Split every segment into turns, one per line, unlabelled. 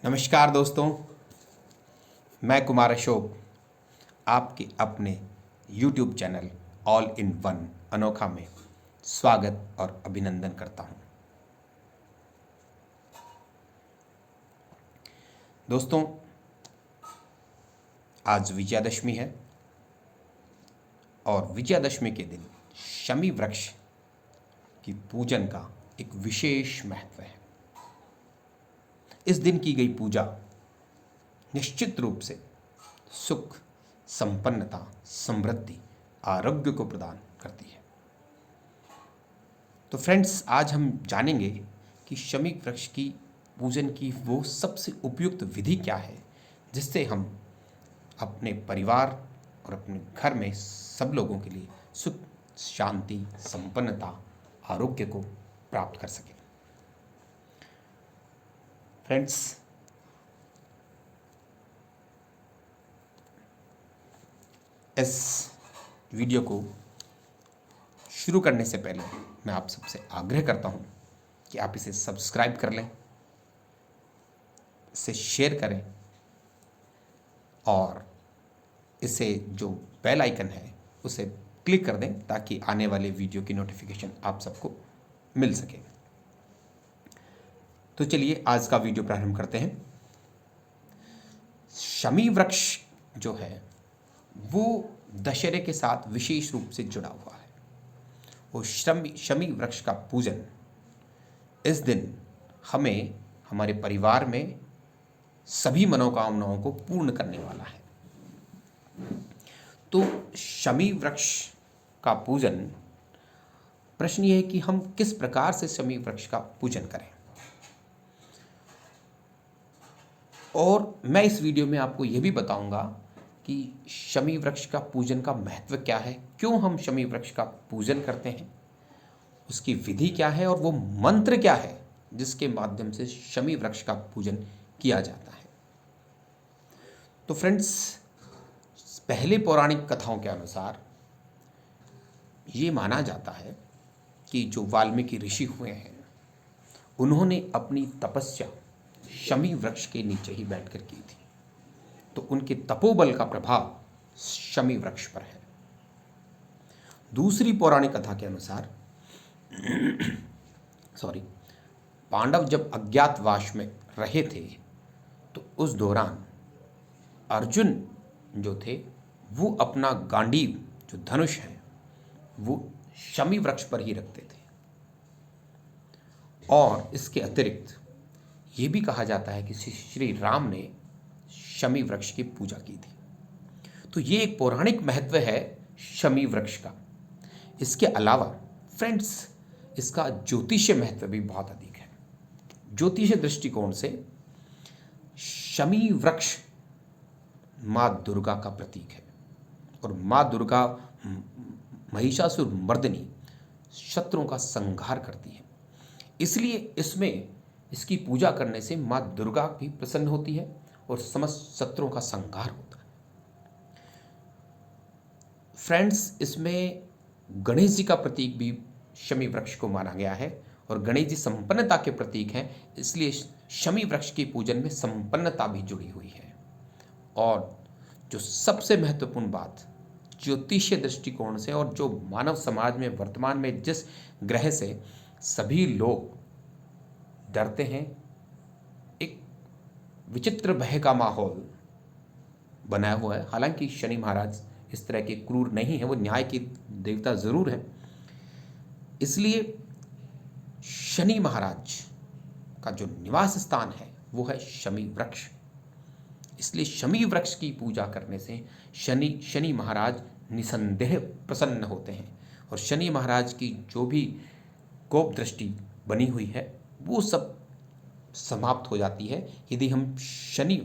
नमस्कार दोस्तों, मैं कुमार अशोक आपके अपने YouTube channel all in one अनोखा में स्वागत और अभिनंदन करता हूं। दोस्तों, आज विजयादशमी है और विजयादशमी के दिन शमी वृक्ष की पूजन का एक विशेष महत्व है। इस दिन की गई पूजा निश्चित रूप से सुख, संपन्नता, समृद्धि, आरोग्य को प्रदान करती है। तो फ्रेंड्स, आज हम जानेंगे कि शमी वृक्ष की पूजन की वो सबसे उपयुक्त विधि क्या है, जिससे हम अपने परिवार और अपने घर में सब लोगों के लिए सुख, शांति, संपन्नता, आरोग्य को प्राप्त कर सकें। फ्रेंड्स, इस वीडियो को शुरू करने से पहले मैं आप सबसे आग्रह करता हूं कि आप इसे सब्सक्राइब कर लें, इसे शेयर करें और इसे जो बेल आइकन है उसे क्लिक कर दें ताकि आने वाले वीडियो की नोटिफिकेशन आप सबको मिल सके। तो चलिए आज का वीडियो प्रारंभ करते हैं। शमी वृक्ष जो है वो दशहरे के साथ विशेष रूप से जुड़ा हुआ है। वो शमी वृक्ष का पूजन इस दिन हमें हमारे परिवार में सभी मनोकामनाओं को पूर्ण करने वाला है। तो शमी वृक्ष का पूजन, प्रश्न ये है कि हम किस प्रकार से शमी वृक्ष का पूजन करें। और मैं इस वीडियो में आपको यह भी बताऊंगा कि शमी वृक्ष का पूजन का महत्व क्या है, क्यों हम शमी वृक्ष का पूजन करते हैं, उसकी विधि क्या है और वो मंत्र क्या है जिसके माध्यम से शमी वृक्ष का पूजन किया जाता है। तो फ्रेंड्स, पहले पौराणिक कथाओं के अनुसार ये माना जाता है कि जो वाल्मीकि ऋषि हुए हैं उन्होंने अपनी तपस्या शमी वृक्ष के नीचे ही बैठकर की थी, तो उनके तपोबल का प्रभाव शमी वृक्ष पर है। दूसरी पौराणिक कथा के अनुसार पांडव जब अज्ञातवास में रहे थे तो उस दौरान अर्जुन जो थे वो अपना गांडीव जो धनुष है वो शमी वृक्ष पर ही रखते थे। और इसके अतिरिक्त ये भी कहा जाता है कि श्री राम ने शमी वृक्ष की पूजा की थी। तो ये एक पौराणिक महत्व है शमी वृक्ष का। इसके अलावा फ्रेंड्स, इसका ज्योतिषीय महत्व भी बहुत अधिक है। ज्योतिषीय दृष्टिकोण से शमी वृक्ष माँ दुर्गा का प्रतीक है और माँ दुर्गा महिषासुर मर्दिनी शत्रुओं का संहार करती है, इसलिए इसमें इसकी पूजा करने से माँ दुर्गा भी प्रसन्न होती है और समस्त शत्रुओं का संहार होता है। फ्रेंड्स, इसमें गणेश जी का प्रतीक भी शमी वृक्ष को माना गया है और गणेश जी संपन्नता के प्रतीक हैं, इसलिए शमी वृक्ष की पूजन में संपन्नता भी जुड़ी हुई है। और जो सबसे महत्वपूर्ण बात ज्योतिषीय दृष्टिकोण से और जो मानव समाज में वर्तमान में जिस ग्रह से सभी लोग डरते हैं, एक विचित्र भय का माहौल बनाया हुआ है। हालांकि शनि महाराज इस तरह के क्रूर नहीं है, वो न्याय की देवता जरूर है, इसलिए शनि महाराज का जो निवास स्थान है वो है शमी वृक्ष। इसलिए शमी वृक्ष की पूजा करने से शनि महाराज निसंदेह प्रसन्न होते हैं और शनि महाराज की जो भी कोप दृष्टि बनी हुई है वो सब समाप्त हो जाती है। यदि हम शनि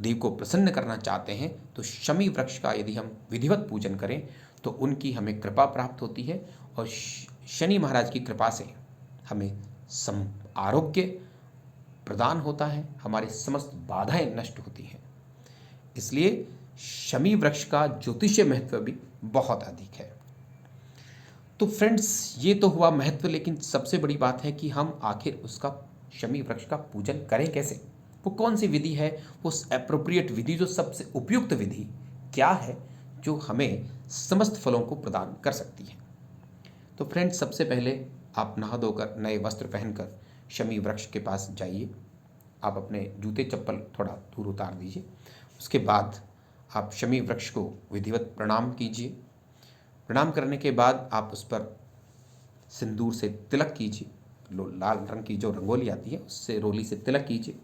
देव को प्रसन्न करना चाहते हैं तो शमी वृक्ष का यदि हम विधिवत पूजन करें तो उनकी हमें कृपा प्राप्त होती है और शनि महाराज की कृपा से हमें आरोग्य प्रदान होता है, हमारी समस्त बाधाएं नष्ट होती हैं। इसलिए शमी वृक्ष का ज्योतिषीय महत्व भी बहुत अधिक है। तो फ्रेंड्स, ये तो हुआ महत्व, लेकिन सबसे बड़ी बात है कि हम आखिर उसका शमी वृक्ष का पूजन करें कैसे, वो कौन सी विधि है, वो एप्रोप्रिएट विधि, जो सबसे उपयुक्त विधि क्या है जो हमें समस्त फलों को प्रदान कर सकती है। तो फ्रेंड्स, सबसे पहले आप नहा धोकर नए वस्त्र पहनकर शमी वृक्ष के पास जाइए। आप अपने जूते चप्पल थोड़ा दूर उतार दीजिए। उसके बाद आप शमी वृक्ष को विधिवत प्रणाम कीजिए। प्रणाम करने के बाद आप उस पर सिंदूर से तिलक कीजिए। लाल रंग की जो रंगोली आती है उससे रोली से तिलक कीजिए।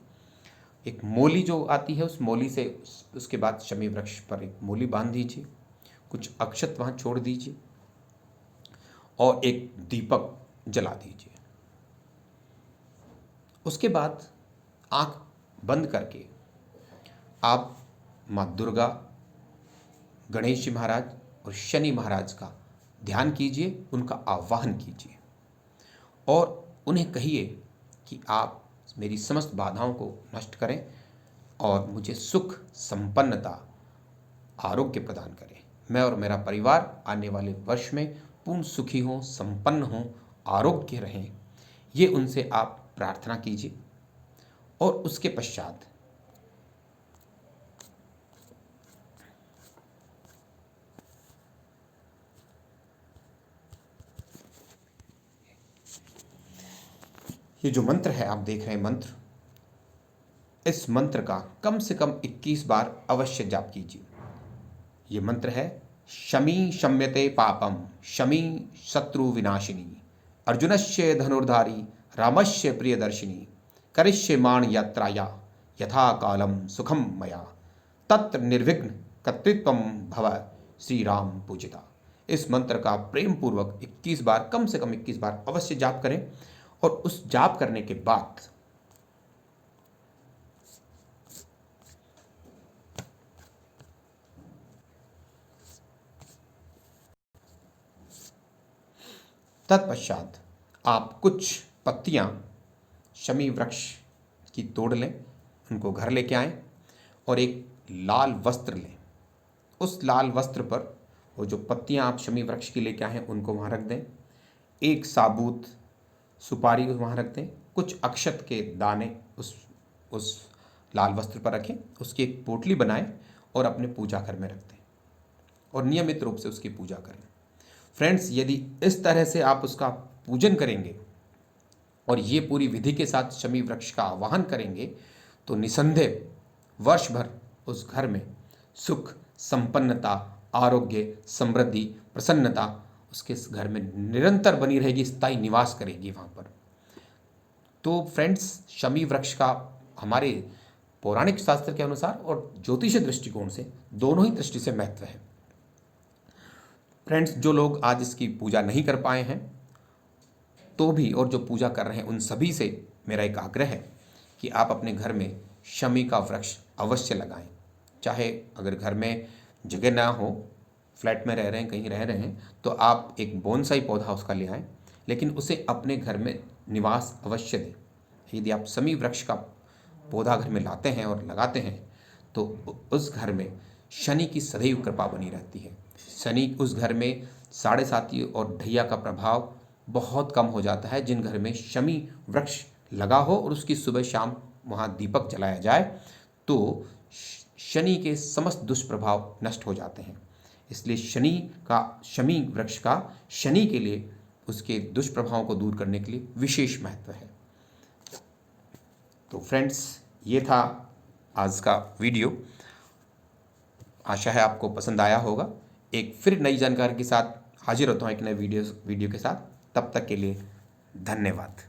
एक मोली जो आती है उस मोली से उसके बाद शमी वृक्ष पर एक मोली बांध दीजिए। कुछ अक्षत वहाँ छोड़ दीजिए और एक दीपक जला दीजिए। उसके बाद आंख बंद करके आप माँ दुर्गा, गणेश जी महाराज और शनि महाराज का ध्यान कीजिए, उनका आवाहन कीजिए और उन्हें कहिए कि आप मेरी समस्त बाधाओं को नष्ट करें और मुझे सुख, संपन्नता, आरोग्य प्रदान करें। मैं और मेरा परिवार आने वाले वर्ष में पूर्ण सुखी हों, संपन्न हों, आरोग्य रहें, ये उनसे आप प्रार्थना कीजिए। और उसके पश्चात ये जो मंत्र है आप देख रहे हैं मंत्र, इस मंत्र का कम से कम 21 बार अवश्य जाप कीजिए। ये मंत्र है शमी शम्यते पापम शमी शत्रु विनाशिनी अर्जुनस्य धनुर्धारी रामस्य प्रियदर्शिनी करिष्यमाण यात्राया यथा कालम सुखम मया तत्र निर्विघ्न कर्तृत्वम भव श्री राम पूजिता। इस मंत्र का प्रेम पूर्वक 21 बार, कम से कम 21 बार अवश्य जाप करें और उस जाप करने के बाद तत्पश्चात आप कुछ पत्तियां शमी वृक्ष की तोड़ लें, उनको घर लेके आएं और एक लाल वस्त्र लें। उस लाल वस्त्र पर वो जो पत्तियां आप शमी वृक्ष की लेके आए हैं उनको वहाँ रख दें। एक साबुत सुपारी वहाँ रख दें। कुछ अक्षत के दाने उस लाल वस्त्र पर रखें। उसकी एक पोटली बनाएं और अपने पूजा घर में रख दें और नियमित रूप से उसकी पूजा करें। फ्रेंड्स, यदि इस तरह से आप उसका पूजन करेंगे और ये पूरी विधि के साथ शमी वृक्ष का आवाहन करेंगे तो निसंदेह वर्ष भर उस घर में सुख, संपन्नता, आरोग्य, समृद्धि, प्रसन्नता उसके घर में निरंतर बनी रहेगी, स्थायी निवास करेगी वहाँ पर। तो फ्रेंड्स, शमी वृक्ष का हमारे पौराणिक शास्त्र के अनुसार और ज्योतिष दृष्टिकोण से, दोनों ही दृष्टि से महत्व है। फ्रेंड्स, जो लोग आज इसकी पूजा नहीं कर पाए हैं तो भी, और जो पूजा कर रहे हैं उन सभी से मेरा एक आग्रह है कि आप अपने घर में शमी का वृक्ष अवश्य लगाएं। चाहे अगर घर में जगह ना हो, फ्लैट में रह रहे हैं, कहीं रह रहे हैं, तो आप एक बोनसाई पौधा उसका ले आएँ, लेकिन उसे अपने घर में निवास अवश्य दें। यदि आप शमी वृक्ष का पौधा घर में लाते हैं और लगाते हैं तो उस घर में शनि की सदैव कृपा बनी रहती है। शनि उस घर में साढ़े साती और ढैया का प्रभाव बहुत कम हो जाता है। जिन घर में शमी वृक्ष लगा हो और उसकी सुबह शाम वहाँ दीपक जलाया जाए तो शनि के समस्त दुष्प्रभाव नष्ट हो जाते हैं। इसलिए शमी वृक्ष का शनि के लिए, उसके दुष्प्रभावों को दूर करने के लिए विशेष महत्व है। तो फ्रेंड्स, ये था आज का वीडियो। आशा है आपको पसंद आया होगा। एक फिर नई जानकारी के साथ हाजिर होता हूँ एक नए वीडियो के साथ। तब तक के लिए धन्यवाद।